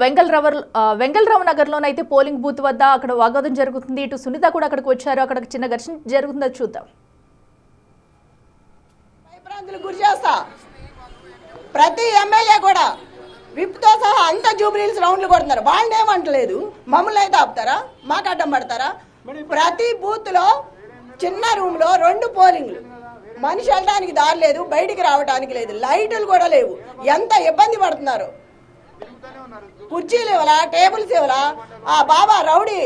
Vengala Rao నగర్లోనైతే polling booth వద్ద అక్కడ వాగ్వాదం జరుగుతుంది. ఇటు సునీత కూడా అక్కడికి వచ్చారు. అక్కడ చిన్న ఘర్షణ జరుగుతుందో చూద్దాం. ప్రతి ఎమ్మెల్యే కూడా విప్తో సహా అంత జూబ్లీహిల్స్ రౌండ్లు కొడుతున్నారు. వాళ్ళని ఏమంటలేదు, మమ్మల్ని అయితే ఆపుతారా, మాకు అడ్డం పడతారా? ప్రతి బూత్ లో చిన్న రూమ్ లో 2 పోలింగ్లు, మనిషి వెళ్ళడానికి దారి లేదు, బయటికి రావడానికి లేదు, లైట్లు కూడా లేవు. ఎంత ఇబ్బంది పడుతున్నారు. కుర్చీలు ఇవ్వలా, టేబుల్స్ ఇవ్వలా. ఆ బాబా రౌడీ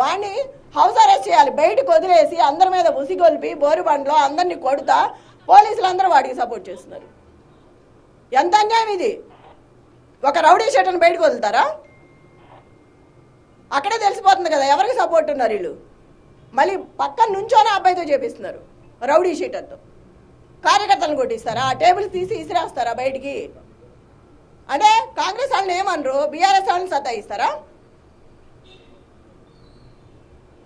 వాడిని హౌస్ అరెస్ట్ చేయాలి, బయటకు వదిలేసి అందరి మీద ఉసిగొల్పి బోరుబండ్లో అందరినీ కొడుతా పోలీసులు అందరూ వాడికి సపోర్ట్ చేస్తున్నారు. ఎంత అన్యాయం ఇది! ఒక రౌడీ షీటర్ని బయటకు వదులుతారా? అక్కడే తెలిసిపోతుంది కదా ఎవరికి సపోర్ట్ ఉన్నారు వీళ్ళు. మళ్ళీ పక్కన నుంచోనే అబ్బాయితో చేపిస్తున్నారు రౌడీ షీటర్తో. కార్యకర్తలను కొట్టిస్తారా? ఆ టేబుల్స్ తీసి ఇసిరేస్తారా బయటికి? అంటే కాంగ్రెస్ వాళ్ళని ఏమనరు, బీఆర్ఎస్ వాళ్ళని సతాయిస్తారా?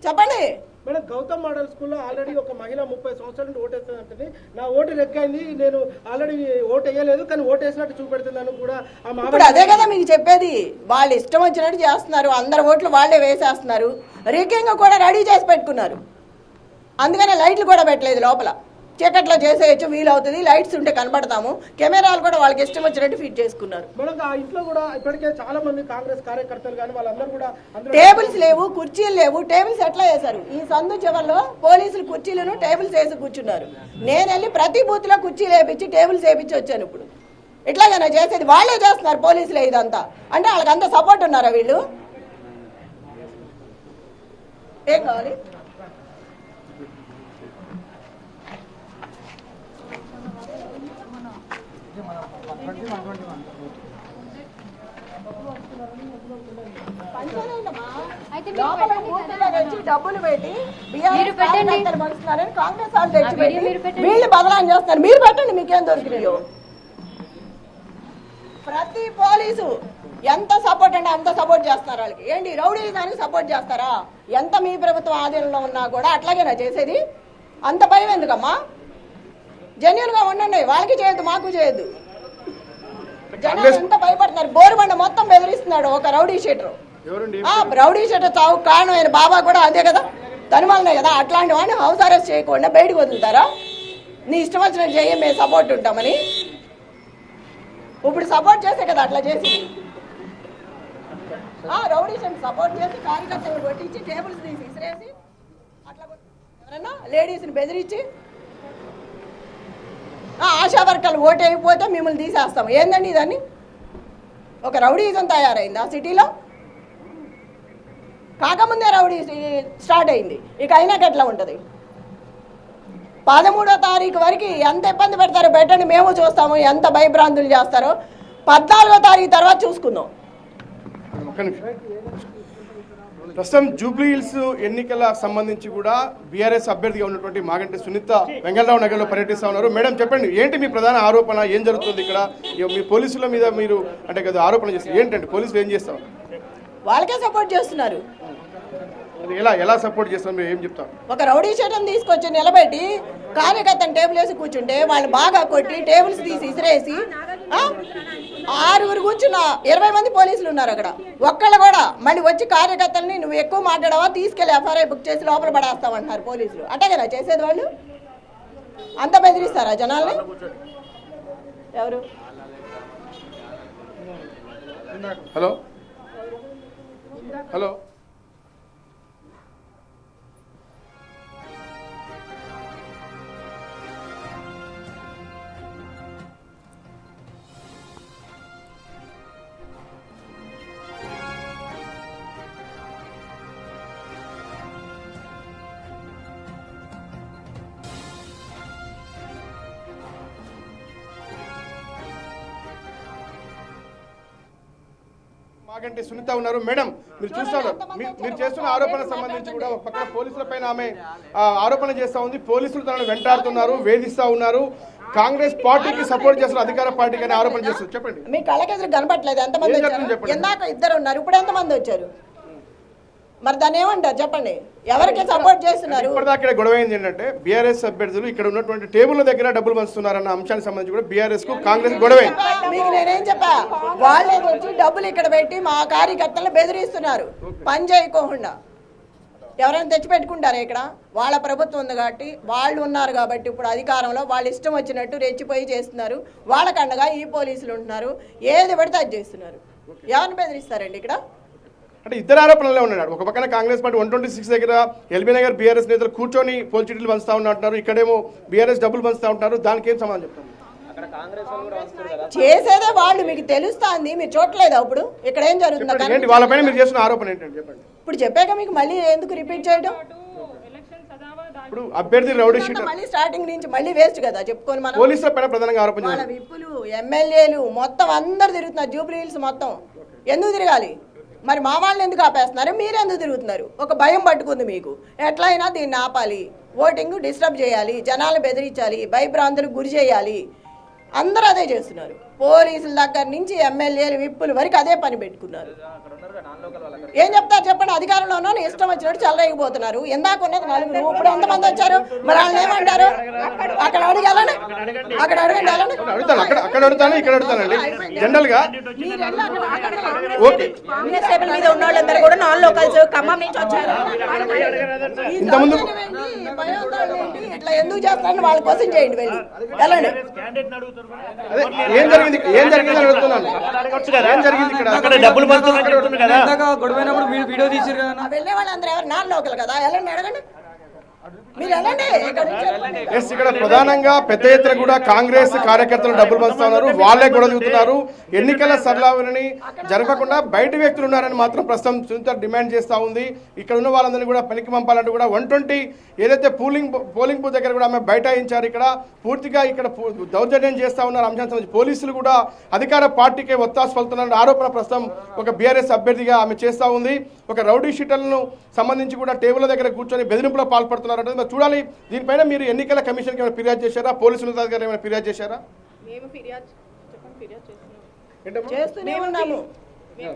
చెప్పండి మేడం. గౌతమ్ మోడల్ స్కూల్లో ఆల్రెడీ ఒక మహిళ 30 సంవత్సరాల నుండి ఓటేస్తుందంటే నా ఓటు రెక్కైంది, నేను ఆల్రెడీ ఓటు వేయలేదు కానీ ఓటు వేసినట్టు చూపెడుతున్నాను కూడా. ఇప్పుడు అదే కదా మీకు చెప్పేది. వాళ్ళు ఇష్టం వచ్చినట్టు చేస్తున్నారు, అందరు ఓట్లు వాళ్ళే వేసేస్తున్నారు. రిగ్గింగ్ కూడా రెడీ చేసి పెట్టుకున్నారు. అందుకనే లైట్లు కూడా పెట్టలేదు లోపల. చీకట్లో చేసేయచ్చు, వీలవుతుంది. లైట్స్ ఉంటే కనబడతాము, కెమెరాలు కూడా వాళ్ళకి ఇష్టం వచ్చినట్టు ఫిట్ చేసుకున్నారు. మేడం ఆ ఇంట్లో కూడా ఇప్పటికే చాలా మంది కాంగ్రెస్ కార్యకర్తలు కానీ వాళ్ళందరూ కూడా టేబుల్స్ లేవు, కుర్చీలు లేవు. టేబుల్స్ ఎట్లా వేశారు? ఈ సందు చివరిలో పోలీసులు కుర్చీలను టేబుల్స్ వేసి కూర్చున్నారు. నేను వెళ్ళి ప్రతి బూత్ లో కుర్చీలు వేపించి టేబుల్స్ వేపించి వచ్చాను. ఇప్పుడు ఇట్లాగైనా చేసేది వాళ్ళే చేస్తున్నారు పోలీసులే ఇదంతా. అంటే వాళ్ళకి అంత సపోర్ట్ ఉన్నారా వీళ్ళు? ఏం కావాలి? డబ్బులు పెట్టి కాంగ్రెస్ వాళ్ళు తెచ్చిపెట్టి వీళ్ళు బదలాం చేస్తారు. మీరు పెట్టండి, మీకేం దొరికినాయో. ప్రతి పోలీసు ఎంత సపోర్ట్ అంటే అంత సపోర్ట్ చేస్తారు వాళ్ళకి. ఏంటి రౌడీ దానికి సపోర్ట్ చేస్తారా? ఎంత మీ ప్రభుత్వం ఆధీనంలో ఉన్నా కూడా అట్లాగేనా చేసేది? అంత భయం ఎందుకమ్మా? జెన్యూన్ గా ఉండండి. వాళ్ళకి చేయొద్దు, మాకు చేయొద్దు. జనాలు ఎంత భయపడుతున్నారు. బోరుబండ మొత్తం బెదిరిస్తున్నాడు ఒక రౌడీ షీటర్. రౌడీ షీటర్ చావు కారణం ఆయన బాబా కూడా అదే కదా, తనుమాలనే కదా. అట్లాంటి వాడిని హౌస్ అరెస్ట్ చేయకుండా బయటకు వదులుతారా? నీ ఇష్టం వచ్చినట్టు చేయి, మేము సపోర్ట్ ఉంటామని. ఇప్పుడు సపోర్ట్ చేసే కదా అట్లా చేసి. రౌడీ షీటర్ సపోర్ట్ చేసి కార్యకర్తలు కొట్టించి టేబుల్స్ తీసి ఇసిరేసి అట్లా ఎవరన్నా లేడీస్ని బెదిరించి ఆశా వర్కర్లు ఓటు అయిపోతే మిమ్మల్ని తీసేస్తాం. ఏందండి ఇదాన్ని? ఒక రౌడీజం తయారైంది ఆ సిటీలో. కాకముందే రౌడీ స్టార్ట్ అయింది, ఇక అయినాక ఎట్లా ఉంటుంది? 13వ తారీఖు వరకు ఎంత ఇబ్బంది పెడతారో పెట్టండి, మేము చూస్తాము. ఎంత భయభ్రాంతులు చేస్తారో 14వ తారీఖు తర్వాత చూసుకుందాం. ప్రస్తుతం జూబ్లీహిల్స్ ఎన్నికల సంబంధించి కూడా బీఆర్ఎస్ అభ్యర్థిగా ఉన్నటువంటి మాగంటి సునీత వెంగళరావు నగర్లో పర్యటిస్తూ ఉన్నారు. మేడం చెప్పండి, ఏంటి మీ ప్రధాన ఆరోపణ? ఏం జరుగుతుంది ఇక్కడ? మీ పోలీసుల మీద మీరు అంటే కదా ఆరోపణ చేస్తారు, ఏంటంటే పోలీసులు ఏం చేస్తారు? వాళ్ళకే సపోర్ట్ చేస్తున్నారు. ఎలా సపోర్ట్ చేస్తారు, మీరు ఏం చెప్తారు? ఒక రౌడీ షీటర్ని తీసుకొచ్చి నిలబెట్టి కార్యకర్తను టేబుల్ వేసి కూర్చుంటే వాళ్ళు బాగా కొట్టి టేబుల్స్ తీసి ఇసిరేసి 6 కూర్చున్న 20 మంది పోలీసులు ఉన్నారు అక్కడ. ఒక్కళ్ళు కూడా మళ్ళీ వచ్చి కార్యకర్తల్ని నువ్వు ఎక్కువ మాట్లాడావా తీసుకెళ్లి ఎఫ్ఐఆర్ బుక్ చేసి లోపల పడేస్తామంటున్నారు పోలీసులు. అంటే కదా చేసేది వాళ్ళు. అంత బెదిరిస్తారా జనాల్ని? ఎవరు? హలో హలో మాగంటి సునీత ఉన్నారు. మేడం మీరు చూస్తున్నారు, మీరు చేస్తున్న ఆరోపణలకు సంబంధించి కూడా ఒక పక్కన పోలీసుల పైన ఆమె ఆరోపణ చేస్తా ఉంది. పోలీసులు తనను వెంటాడుతున్నారు, వేధిస్తా ఉన్నారు, కాంగ్రెస్ పార్టీకి సపోర్ట్ చేస్తున్న అధికార పార్టీకి అని ఆరోపణ చేస్తారు. చెప్పండి. మీ కళ్ళకెదురు కనపట్లేదు ఎంతమంది వచ్చారు? ఇందాక 2 ఉన్నారు, ఇప్పుడు ఎంతమంది వచ్చారు? మరి దాన్ని ఏమంటారు చెప్పండి? ఎవరికి సపోర్ట్ చేస్తున్నారు? ఇప్పటిదాకా గొడవ అయింది ఏంటంటే బీఆర్ఎస్ అభ్యర్థులు ఇక్కడ ఉన్నటువంటి టేబుల్ దగ్గర డబ్బులు పంచుతున్నారన్న అంశానికి సంబంధించి కూడా బీఆర్ఎస్ కు కాంగ్రెస్ గొడవ అయింది. మీకు నేనేం చెప్పా, వాళ్ళే వచ్చి డబ్బులు ఇక్కడ పెట్టి మా కార్యకర్తలను బెదిరిస్తున్నారు పని చేయకోకుండా. ఎవరైనా తెచ్చిపెట్టుకుంటారా? ఇక్కడ వాళ్ళ ప్రభుత్వం ఉంది కాబట్టి, వాళ్ళు ఉన్నారు కాబట్టి ఇప్పుడు అధికారంలో వాళ్ళు ఇష్టం వచ్చినట్టు రెచ్చిపోయి చేస్తున్నారు. వాళ్ళకండగా ఈ పోలీసులు ఉంటున్నారు, ఏది పడితే అది చేస్తున్నారు. ఎవరిని బెదిరిస్తారండి ఇక్కడ? అంటే ఇద్దరు ఆరోపణలే ఉన్నాడు. ఒక పక్కన కాంగ్రెస్ పార్టీ 126 దగ్గర ఎల్బీ నగర్ బీఆర్ఎస్ నేతలు కూర్చొని పోల్ చీటీలు పంచుతా ఉన్నట్టున్నారు, ఇక్కడేమో బీఆర్ఎస్ డబ్బులు పంచుతా ఉంటున్నారు. దానికి ఏం సమాధానం చెప్తారు? చేసేదే వాళ్ళు, మీకు తెలుస్తుంది, మీరు చూడలేదు. అప్పుడు ఇక్కడ ఏం జరుగుతుంది? ఏంటి వాళ్ళపైన మీరు చేసిన ఆరోపణ ఏంటంటే చెప్పండి. ఇప్పుడు చెప్పాక మీకు మళ్ళీ ఎందుకు రిపీట్ చేయడం? ఇప్పుడు అభ్యర్థి రౌడీ షీటర్ మళ్ళీ స్టార్టింగ్ నుంచి మళ్ళీ వేస్ట్ కదా చెప్పుకొని. మనం పోలీసుల పైన ప్రధానంగా ఆరోపణ వాళ్ళ విప్పులు, ఎమ్మెల్యేలు మొత్తం అందరు తిరుగుతున్నారు. జూబ్లీ హిల్స్ మొత్తం ఎందుకు తిరగాలి? మరి మా వాళ్ళని ఎందుకు ఆపేస్తున్నారు? మీరు ఎందుకు తిరుగుతున్నారు? ఒక భయం పట్టుకుంది మీకు. ఎట్లయినా దీన్ని ఆపాలి, ఓటింగ్ డిస్టర్బ్ చేయాలి, జనాలు బెదిరించాలి, భయభ్రాంతులకు గురి చేయాలి. అందరూ అదే చేస్తున్నారు. పోలీసుల దగ్గర నుంచి ఎమ్మెల్యేలు, విప్పుల వరకు అదే పని పెట్టుకున్నారు. ఏం చెప్తారు చెప్పండి? అధికారంలో ఉన్న ఇష్టం వచ్చినట్టు చెలరేగిపోతున్నారు. ఎందాక ఉన్నది నలుగురు, ఇప్పుడు ఎంతమంది వచ్చారు? మరి వాళ్ళని ఏమంటారు? అక్కడ అడిగి వెళ్ళండి, అక్కడ అడగండి, వెళ్ళండి. అక్కడ అడుగుతాను, ఇక్కడ అడుగుతానండి. జనరల్ గా ఓకే, మీద ఉన్న వాళ్ళందరూ కూడా నాన్ లోకల్స్, ఖమ్మం నుంచి వచ్చారు. ఇంతకుముందు ఇట్లా ఎందుకు చేస్తారని వాళ్ళ కోసం చేయండి, వెళ్ళి వెళ్ళండి. ఏం జరిగింది అని అడుగుతున్నాను. ఏం జరిగింది ఇక్కడ? డబ్బులు గొడవైనప్పుడు వీడియో తీసారు కదా. వెళ్ళే వాళ్ళందరూ ఎవరు నాన్ లోకల్ కదా, వెళ్ళండి, అడగండి, మీరు వెళ్ళండి. ఇక్కడ ప్రధానంగా పెద్ద ఎత్తున కూడా కాంగ్రెస్ కార్యకర్తలు డబ్బులు పంచుతా ఉన్నారు, వాళ్ళే గొడవ దిగుతున్నారు. ఎన్నికల సరళావళిని జరగకుండా బయట వ్యక్తులు ఉన్నారని మాత్రం ప్రస్తుతం సునీత డిమాండ్ చేస్తూ ఉంది. ఇక్కడ ఉన్న వాళ్ళందరినీ కూడా పనికి పంపాలంటూ కూడా 120 ఏదైతే పోలింగ్ బూత్ దగ్గర కూడా ఆమె బైఠాయించారు. ఇక్కడ పూర్తిగా ఇక్కడ దౌర్జన్యం చేస్తూ ఉన్నారు. అంశానికి సంబంధించి పోలీసులు కూడా అధికార పార్టీకే ఒత్తాసు పలుతున్న ఆరోపణ ప్రస్తుతం ఒక బీఆర్ఎస్ అభ్యర్థిగా ఆమె చేస్తూ ఉంది. ఒక రౌడీ షీటర్లను సంబంధించి కూడా టేబుల్ దగ్గర కూర్చొని బెదిరింపులో పాల్పడుతున్నారు. చూడాలి, దీనిపైన మీరు ఎన్నికల కమిషన్కి ఏమైనా ఫిర్యాదు చేశారా? పోలీసుల దగ్గర ఏమైనా ఫిర్యాదు చేశారా? చేస్తూనే ఉన్నాము.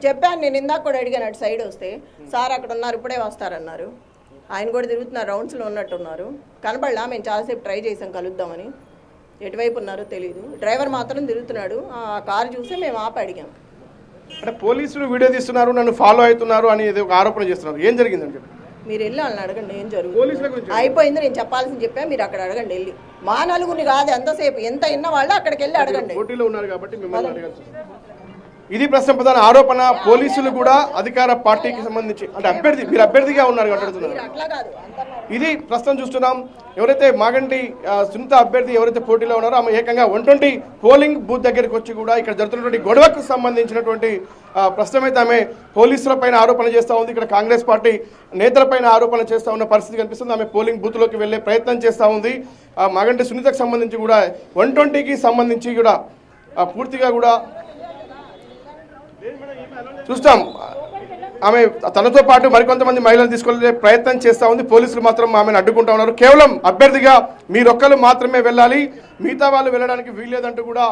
చెప్పాను, నేను ఇందాక కూడా అడిగాను. అటు సైడ్ వస్తే సార్ అక్కడ ఉన్నారు, ఇప్పుడే వస్తారన్నారు. ఆయన కూడా తిరుగుతున్నారు, రౌండ్స్లో ఉన్నట్టున్నారు. కనబడలా, మేము చాలాసేపు ట్రై చేసాం కలుద్దామని. ఎటువైపు ఉన్నారో తెలియదు. డ్రైవర్ మాత్రం తిరుగుతున్నాడు. ఆ కారు చూసి మేము ఆపి అడిగాం. అంటే పోలీసులు వీడియో తీస్తున్నారు, నన్ను ఫాలో అవుతున్నారు అని ఒక ఆరోపణ చేస్తున్నారు. ఏం జరిగిందంటే మీరు వెళ్ళి వాళ్ళని అడగండి, ఏం జరుగుతుంది. అయిపోయింది, నేను చెప్పాల్సింది చెప్పా, మీరు అక్కడ అడగండి వెళ్ళి. మా నలుగురిని కాదు, ఎంతసేపు ఎంత ఇన్న వాళ్ళు అక్కడికి వెళ్ళి అడగండి. పోటీలో ఉన్నారు కాబట్టి మిమ్మల్ని అడగాల్సి వస్తుంది. ఇది ప్రస్తుతం ప్రధాన ఆరోపణ. పోలీసులు కూడా అధికార పార్టీకి సంబంధించి అంటే మీరు అభ్యర్థిగా ఉన్నారు అడుగుతున్నారు. ఇది ప్రస్తుతం చూస్తున్నాం. ఎవరైతే మాగంటి సునీత అభ్యర్థి ఎవరైతే పోటీలో ఉన్నారో ఆమె ఏకంగా 120 పోలింగ్ బూత్ దగ్గరికి వచ్చి కూడా ఇక్కడ జరుగుతున్నటువంటి గొడవకు సంబంధించినటువంటి ప్రస్తుతం అయితే ఆమె పోలీసుల పైన ఆరోపణ చేస్తూ ఉంది. ఇక్కడ కాంగ్రెస్ పార్టీ నేతలపైన ఆరోపణ చేస్తూ ఉన్న పరిస్థితి కనిపిస్తుంది. ఆమె పోలింగ్ బూత్లోకి వెళ్లే ప్రయత్నం చేస్తూ ఉంది. మాగంటి సునీతకు సంబంధించి కూడా 120కి సంబంధించి కూడా పూర్తిగా కూడా చూస్తాం. ఆమె తనతో పాటు మరికొంతమంది మహిళలు తీసుకెళ్లే ప్రయత్నం చేస్తూ ఉంది. పోలీసులు మాత్రం ఆమెను అడ్డుకుంటా ఉన్నారు. కేవలం అభ్యర్థిగా మీరొక్కరు మాత్రమే వెళ్ళాలి, మిగతా వాళ్ళు వెళ్ళడానికి వీల్లేదంటూ కూడా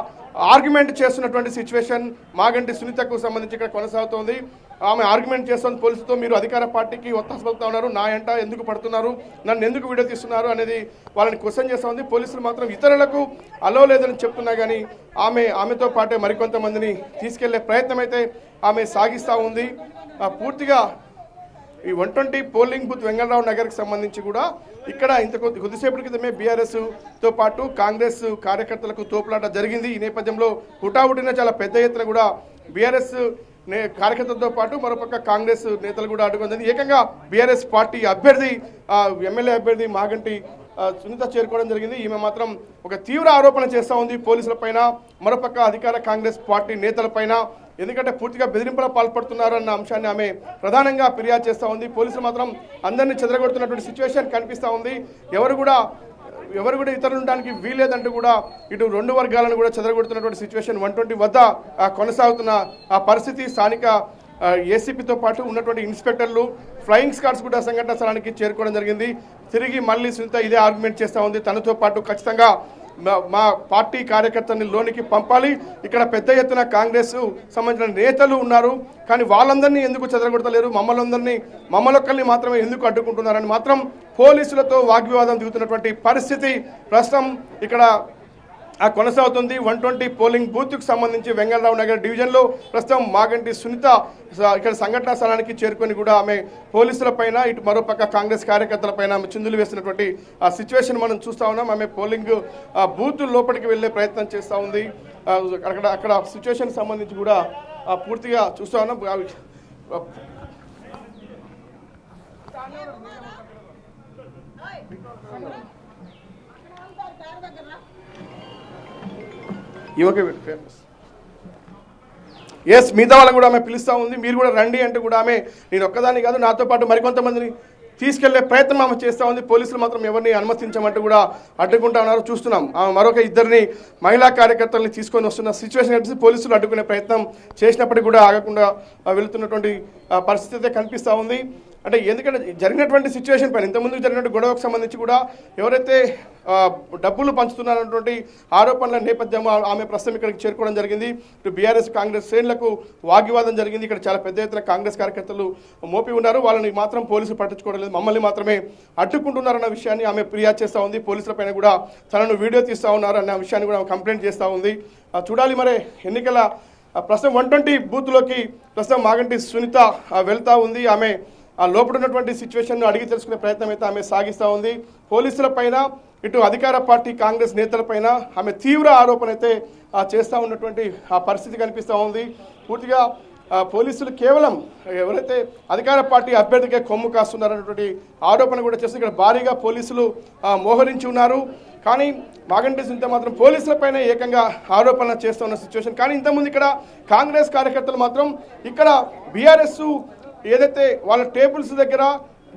ఆర్గ్యుమెంట్ చేస్తున్నటువంటి సిచ్యువేషన్ మాగంటి సునీతకు సంబంధించి ఇక్కడ కొనసాగుతోంది. ఆమె ఆర్గ్యుమెంట్ చేస్తుంది పోలీసులతో. మీరు అధికార పార్టీకి ఒత్తాసు పలుకుతా ఉన్నారు, నా ఎంట ఎందుకు పడుతున్నారు, నన్ను ఎందుకు వీడియో తీస్తున్నారు అనేది వాళ్ళని క్వశ్చన్ చేస్తూ ఉంది. పోలీసులు మాత్రం ఇతరులకు అలో లేదని చెప్తున్నా కానీ ఆమెతో పాటే మరికొంతమందిని తీసుకెళ్లే ప్రయత్నం అయితే ఆమె సాగిస్తూ ఉంది. పూర్తిగా ఈ 120 పోలింగ్ బూత్ వెంగళరావు నగర్కి సంబంధించి కూడా ఇక్కడ కొద్దిసేపటి క్రితమే బీఆర్ఎస్తో పాటు కాంగ్రెస్ కార్యకర్తలకు తోపులాట జరిగింది. ఈ నేపథ్యంలో హుటాహుటిన చాలా పెద్ద ఎత్తున కూడా బీఆర్ఎస్ కార్యకర్తలతో పాటు మరోపక్క కాంగ్రెస్ నేతలు కూడా అడ్డుకుంది. ఏకంగా బీఆర్ఎస్ పార్టీ అభ్యర్థి ఎమ్మెల్యే అభ్యర్థి మాగంటి సునీత చేరుకోవడం జరిగింది. ఈమె మాత్రం ఒక తీవ్ర ఆరోపణ చేస్తూ ఉంది పోలీసుల పైన, మరోపక్క అధికార కాంగ్రెస్ పార్టీ నేతల పైన. ఎందుకంటే పూర్తిగా బెదిరింపుల పాల్పడుతున్నారు అన్న అంశాన్ని ఆమె ప్రధానంగా ఫిర్యాదు చేస్తూ ఉంది. పోలీసులు మాత్రం అందరినీ చెదరగొడుతున్నటువంటి సిచ్యువేషన్ కనిపిస్తూ ఉంది. ఎవరు కూడా ఇతరులు ఉండడానికి వీల్లేదంటూ కూడా ఇటు రెండు వర్గాలను కూడా చెదరగొడుతున్నటువంటి సిచ్యువేషన్ 120 వద్ద కొనసాగుతున్న ఆ పరిస్థితి. స్థానిక ఏసీపీతో పాటు ఉన్నటువంటి ఇన్స్పెక్టర్లు, ఫ్లయింగ్ స్క్వాడ్స్ కూడా సంఘటన స్థలానికి చేరుకోవడం జరిగింది. తిరిగి మళ్ళీ సునీత ఇదే ఆర్గ్యుమెంట్ చేస్తూ ఉంది. తనతో పాటు ఖచ్చితంగా మా పార్టీ కార్యకర్తల్ని లోనికి పంపాలి, ఇక్కడ పెద్ద ఎత్తున కాంగ్రెస్ సంబంధించిన నేతలు ఉన్నారు కానీ వాళ్ళందరినీ ఎందుకు చెదరగొడతలేరు, మమ్మల్ని మాత్రమే ఎందుకు అడ్డుకుంటున్నారని మాత్రం పోలీసులతో వాగ్వివాదం దిగుతున్నటువంటి పరిస్థితి ప్రస్తుతం ఇక్కడ కొనసాగుతుంది. 120 పోలింగ్ బూత్కు సంబంధించి వెంగళరావు నగర్ డివిజన్లో ప్రస్తుతం మాగంటి సునీత ఇక్కడ సంఘటనా స్థలానికి చేరుకొని కూడా ఆమె పోలీసుల పైన ఇటు మరోపక్క కాంగ్రెస్ కార్యకర్తల పైన ఆమె చిందులు వేసినటువంటి ఆ సిచ్యువేషన్ మనం చూస్తూ ఉన్నాం. ఆమె పోలింగ్ బూత్ లోపలికి వెళ్ళే ప్రయత్నం చేస్తూ ఉంది. అక్కడ సిచ్యువేషన్ సంబంధించి కూడా పూర్తిగా చూస్తూ ఉన్నాం. ఎస్, మిగతా వాళ్ళని కూడా ఆమె పిలుస్తూ ఉంది, మీరు కూడా రండి అంటే కూడా ఆమె నేను ఒక్కదాన్ని కాదు నాతో పాటు మరికొంతమందిని తీసుకెళ్లే ప్రయత్నం ఆమె చేస్తూ ఉంది. పోలీసులు మాత్రం ఎవరిని అనుమతించమంటూ కూడా అడ్డుకుంటా ఉన్నారు. చూస్తున్నాం మరొక ఇద్దరిని మహిళా కార్యకర్తల్ని తీసుకొని వస్తున్న సిచ్యువేషన్ కనిపిస్తే పోలీసులు అడ్డుకునే ప్రయత్నం చేసినప్పటికీ కూడా ఆగకుండా వెళుతున్నటువంటి పరిస్థితి అయితే కనిపిస్తూ ఉంది. అంటే ఎందుకంటే జరిగినటువంటి సిచ్యువేషన్ పైన ఇంతకుముందు జరిగినటువంటి గొడవకు సంబంధించి కూడా ఎవరైతే డబ్బులు పంచుతున్నారన్నటువంటి ఆరోపణల నేపథ్యంలో ఆమె ప్రస్తుతం ఇక్కడికి చేరుకోవడం జరిగింది. ఇటు బీఆర్ఎస్ కాంగ్రెస్ శ్రేణులకు వాగ్వివాదం జరిగింది. ఇక్కడ చాలా పెద్ద ఎత్తున కాంగ్రెస్ కార్యకర్తలు మోపి ఉన్నారు. వాళ్ళని మాత్రం పోలీసులు పట్టించుకోవడం లేదు, మమ్మల్ని మాత్రమే అడ్డుకుంటున్నారన్న విషయాన్ని ఆమె ఫిర్యాదు చేస్తూ ఉంది. పోలీసుల పైన కూడా తనను వీడియో తీస్తూ ఉన్నారు అన్న విషయాన్ని కూడా ఆమె కంప్లైంట్ చేస్తూ ఉంది. చూడాలి మరి ఎన్నికల ప్రస్తుతం 120 బూత్లోకి ప్రస్తుతం మాగంటి సునీత వెళ్తూ ఉంది. ఆమె లోపల ఉన్నటువంటి సిచ్యువేషన్ను అడిగి తెలుసుకునే ప్రయత్నం అయితే ఆమె సాగిస్తూ ఉంది. పోలీసుల పైన ఇటు అధికార పార్టీ కాంగ్రెస్ నేతలపైన ఆమె తీవ్ర ఆరోపణ అయితే చేస్తూ ఉన్నటువంటి ఆ పరిస్థితి కనిపిస్తూ ఉంది. పూర్తిగా పోలీసులు కేవలం ఎవరైతే అధికార పార్టీ అభ్యర్థికే కొమ్ము కాస్తున్నారన్నటువంటి ఆరోపణ కూడా చేస్తూ ఇక్కడ భారీగా పోలీసులు మోహరించి ఉన్నారు. కానీ మాగంటి సునీత మాత్రం పోలీసులపైన ఏకంగా ఆరోపణ చేస్తున్న సిచ్యువేషన్. కానీ ఇంతకుముందు ఇక్కడ కాంగ్రెస్ కార్యకర్తలు మాత్రం ఇక్కడ బీఆర్ఎస్ ఏదైతే వాళ్ళ టేబుల్స్ దగ్గర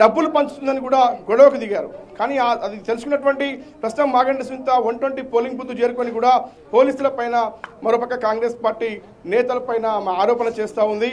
డబ్బులు పంచుతుందని కూడా గొడవకు దిగారు. కానీ అది తెలుసుకున్నటువంటి ప్రస్తుతం మాగంటి సునీత 120 పోలింగ్ బూత్ చేరుకొని కూడా పోలీసుల పైన మరోపక్క కాంగ్రెస్ పార్టీ నేతల పైన ఆరోపణ చేస్తూ ఉంది.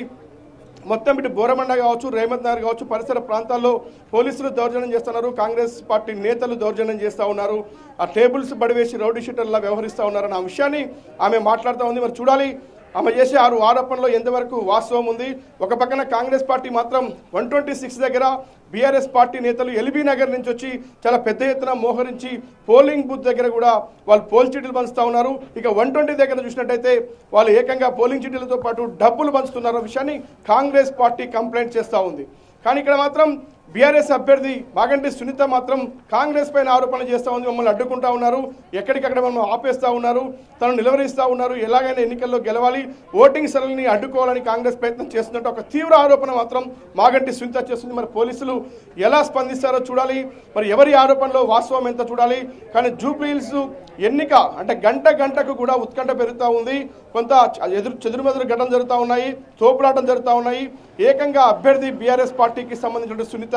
మొత్తం ఇటు బోరమండ కావచ్చు, రేవంత్ నగర్ కావచ్చు, పరిసర ప్రాంతాల్లో పోలీసులు దౌర్జన్యం చేస్తున్నారు, కాంగ్రెస్ పార్టీ నేతలు దౌర్జన్యం చేస్తూ ఉన్నారు, ఆ టేబుల్స్ బడివేసి రౌడీ షీటర్లా వ్యవహరిస్తూ ఉన్నారన్న ఆ విషయాన్ని ఆమె మాట్లాడుతూ ఉంది. మరి చూడాలి ఆమె చేసే ఆరోపణలో ఎంతవరకు వాస్తవం ఉంది. ఒక పక్కన కాంగ్రెస్ పార్టీ మాత్రం 126 దగ్గర బీఆర్ఎస్ పార్టీ నేతలు ఎల్బీ నగర్ నుంచి వచ్చి చాలా పెద్ద ఎత్తున మోహరించి పోలింగ్ బూత్ దగ్గర కూడా వాళ్ళు పోల్ చీటీలు పంచుతూ ఉన్నారు. ఇక 120 దగ్గర చూసినట్టయితే వాళ్ళు ఏకంగా పోలింగ్ చీటీలతో పాటు డబ్బులు పంచుతున్నారు విషయాన్ని కాంగ్రెస్ పార్టీ కంప్లైంట్ చేస్తూ ఉంది. కానీ ఇక్కడ మాత్రం బీఆర్ఎస్ అభ్యర్థి మాగంటి సునీత మాత్రం కాంగ్రెస్ పైన ఆరోపణలు చేస్తూ ఉంది, మమ్మల్ని అడ్డుకుంటా ఉన్నారు, ఎక్కడికక్కడ మమ్మల్ని ఆపేస్తూ ఉన్నారు, తను నిలవరిస్తూ ఉన్నారు, ఎలాగైనా ఎన్నికల్లో గెలవాలి, ఓటింగ్ సెల్ని అడ్డుకోవాలని కాంగ్రెస్ ప్రయత్నం చేస్తున్నట్టు ఒక తీవ్ర ఆరోపణ మాత్రం మాగంటి సునీత చేస్తుంది. మరి పోలీసులు ఎలా స్పందిస్తారో చూడాలి, మరి ఎవరి ఆరోపణలో వాస్తవం ఎంత చూడాలి. కానీ జూబ్లీహిల్స్ ఎన్నిక అంటే గంటకు కూడా ఉత్కంఠ పెరుగుతూ ఉంది. కొంత చెదురుమెదురు ఘటన జరుగుతూ ఉన్నాయి, తోపులాటం జరుగుతూ ఉన్నాయి. ఏకంగా అభ్యర్థి బీఆర్ఎస్ పార్టీకి సంబంధించిన సునీత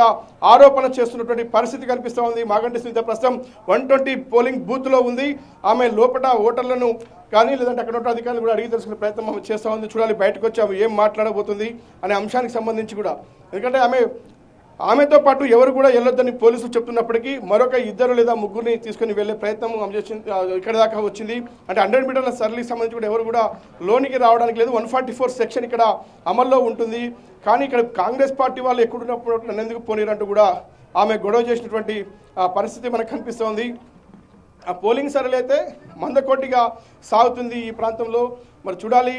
ఆరోపణ చేస్తున్నటువంటి పరిస్థితి కనిపిస్తూ ఉంది. మాగంటి సునీత ప్రస్తుతం 120 పోలింగ్ బూత్లో ఉంది. ఆమె లోపల ఓటర్లను కానీ లేదంటే అక్కడ ఉన్న అధికారులు కూడా అడిగి తెలుసుకునే ప్రయత్నం ఆమె చేస్తూ ఉంది. చూడాలి బయటకు వచ్చి ఆమె ఏం మాట్లాడబోతుంది అనే అంశానికి సంబంధించి కూడా. ఎందుకంటే ఆమెతో పాటు ఎవరు కూడా వెళ్ళొద్దని పోలీసులు చెప్తున్నప్పటికీ మరొక 2 లేదా 3 తీసుకుని వెళ్లే ప్రయత్నం ఆమె చేసింది. ఇక్కడ దాకా వచ్చింది. అంటే 100 మీటర్ల సరళికి సంబంధించి కూడా ఎవరు కూడా లోనికి రావడానికి లేదు. 144 సెక్షన్ ఇక్కడ అమల్లో ఉంటుంది. కానీ ఇక్కడ కాంగ్రెస్ పార్టీ వాళ్ళు ఎక్కడున్నప్పుడు నన్ను ఎందుకు పోనీరంటూ కూడా ఆమె గొడవ చేసినటువంటి పరిస్థితి మనకు కనిపిస్తోంది. ఆ పోలింగ్ సరళి అయితే మందకొట్టిగా సాగుతుంది ఈ ప్రాంతంలో. మరి చూడాలి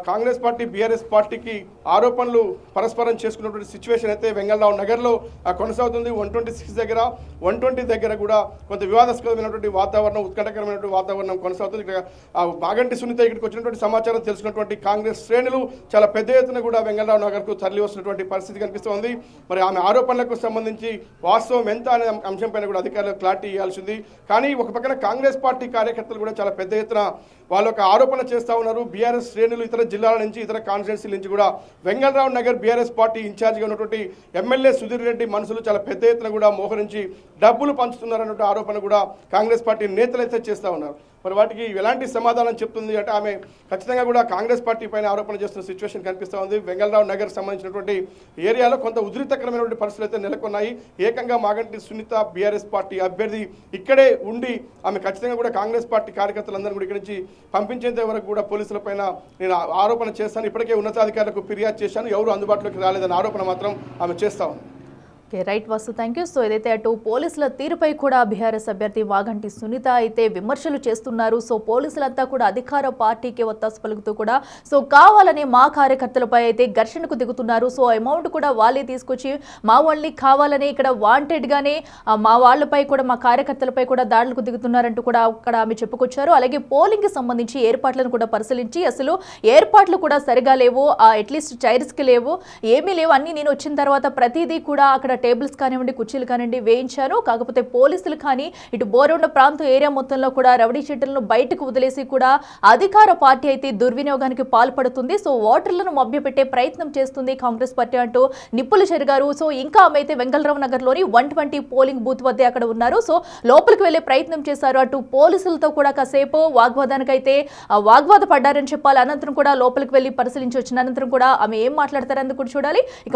కాంగ్రెస్ పార్టీ బీఆర్ఎస్ పార్టీకి ఆరోపణలు పరస్పరం చేసుకున్నటువంటి సిచ్యువేషన్ అయితే వెంగళరావు నగర్లో కొనసాగుతుంది. 126 దగ్గర 120 దగ్గర కూడా కొంత వివాదాస్పదమైనటువంటి వాతావరణం, ఉత్కంఠకరమైనటువంటి వాతావరణం కొనసాగుతుంది. ఇక్కడ మాగంటి సునీత ఇక్కడికి వచ్చినటువంటి సమాచారం తెలుసుకున్నటువంటి కాంగ్రెస్ శ్రేణులు చాలా పెద్ద ఎత్తున కూడా వెంగళరావు నగర్కు తరలి వస్తున్నటువంటి పరిస్థితి కనిపిస్తోంది. మరి ఆమె ఆరోపణలకు సంబంధించి వాస్తవం ఎంత అనే అంశంపైన కూడా అధికారులు క్లారిటీ ఇవ్వాల్సింది. కానీ ఒక పక్కన కాంగ్రెస్ పార్టీ కార్యకర్తలు కూడా చాలా పెద్ద ఎత్తున వాళ్ళు ఒక ఆరోపణ చేస్తూ ఉన్నారు. బీఆర్ఎస్ శ్రేణులు ఇతర జిల్లాల నుంచి, ఇతర కాన్స్టిట్యున్సీల నుంచి కూడా వెంగళరావు నగర్ బీఆర్ఎస్ పార్టీ ఇన్ఛార్జిగా ఉన్నటువంటి ఎమ్మెల్యే సుధీర్ రెడ్డి మనుషులు చాలా పెద్ద ఎత్తున కూడా మోహరించి డబ్బులు పంచుతున్నారన్నటువంటి ఆరోపణ కూడా కాంగ్రెస్ పార్టీ నేతలు అయితే చేస్తూ ఉన్నారు. మరి వాటికి ఎలాంటి సమాధానం చెప్తుంది అంటే ఆమె ఖచ్చితంగా కూడా కాంగ్రెస్ పార్టీ పైన ఆరోపణ చేస్తున్న సిచ్యువేషన్ కనిపిస్తూ ఉంది. వెంగళరావు నగర్ సంబంధించినటువంటి ఏరియాలో కొంత ఉద్రిక్తకరమైనటువంటి పరిస్థితులు అయితే నెలకొన్నాయి. ఏకంగా మాగంటి సునీత బీఆర్ఎస్ పార్టీ అభ్యర్థి ఇక్కడే ఉండి ఆమె ఖచ్చితంగా కూడా కాంగ్రెస్ పార్టీ కార్యకర్తలందరూ కూడా ఇక్కడి నుంచి పంపించేంత వరకు కూడా పోలీసుల పైన నేను ఆరోపణ చేస్తాను, ఇప్పటికే ఉన్నతాధికారులకు ఫిర్యాదు చేశాను, ఎవరు అందుబాటులోకి రాలేదన్న ఆరోపణ మాత్రం ఆమె చేస్తా ఉంది. Okay, right Vasu, thank you. So ఏదైతే అటు పోలీసుల తీరుపై కూడా బీఆర్ఎస్ అభ్యర్థి మాగంటి సునీత అయితే విమర్శలు చేస్తున్నారు. సో పోలీసులంతా కూడా అధికార పార్టీకి ఒత్తాసు పలుకుతూ కూడా సో కావాలని మా కార్యకర్తలపై అయితే ఘర్షణకు దిగుతున్నారు. సో అమౌంట్ కూడా వాళ్ళే తీసుకొచ్చి మా వాళ్ళని కావాలని ఇక్కడ వాంటెడ్గానే మా వాళ్ళపై కూడా మా కార్యకర్తలపై కూడా దాడులకు దిగుతున్నారంటూ కూడా అక్కడ ఆమె చెప్పుకొచ్చారు. అలాగే పోలింగ్కి సంబంధించి ఏర్పాట్లను కూడా పరిశీలించి అసలు ఏర్పాట్లు కూడా సరిగా లేవు, అట్లీస్ట్ చైర్స్కి లేవు, ఏమీ లేవు, అన్నీ నేను వచ్చిన తర్వాత ప్రతిదీ కూడా అక్కడ టేబుల్స్ కానివ్వండి, కుర్చీలు కానివ్వండి వేయించారు. కాకపోతే పోలీసులు కానీ ఇటు బోరొండ ప్రాంతం ఏరియా మొత్తంలో కూడా రౌడీ షీటర్లను బయటకు వదిలేసి కూడా అధికార పార్టీ అయితే దుర్వినియోగానికి పాల్పడుతుంది. సో ఓటర్లను మభ్యపెట్టే ప్రయత్నం చేస్తుంది కాంగ్రెస్ పార్టీ అంటూ నిప్పులు చెరిగారు. సో ఇంకా ఆమె అయితే వెంగళరావు నగర్లోని 120 పోలింగ్ బూత్ వద్ద అక్కడ ఉన్నారు. సో లోపలికి వెళ్లే ప్రయత్నం చేశారు. అటు పోలీసులతో కూడా కాసేపు వాగ్వాదానికైతే వాగ్వాద పడ్డారని చెప్పాలి. అనంతరం కూడా లోపలికి వెళ్లి పరిశీలించి వచ్చిన అనంతరం కూడా ఆమె ఏం మాట్లాడతారని కూడా చూడాలి. ఇక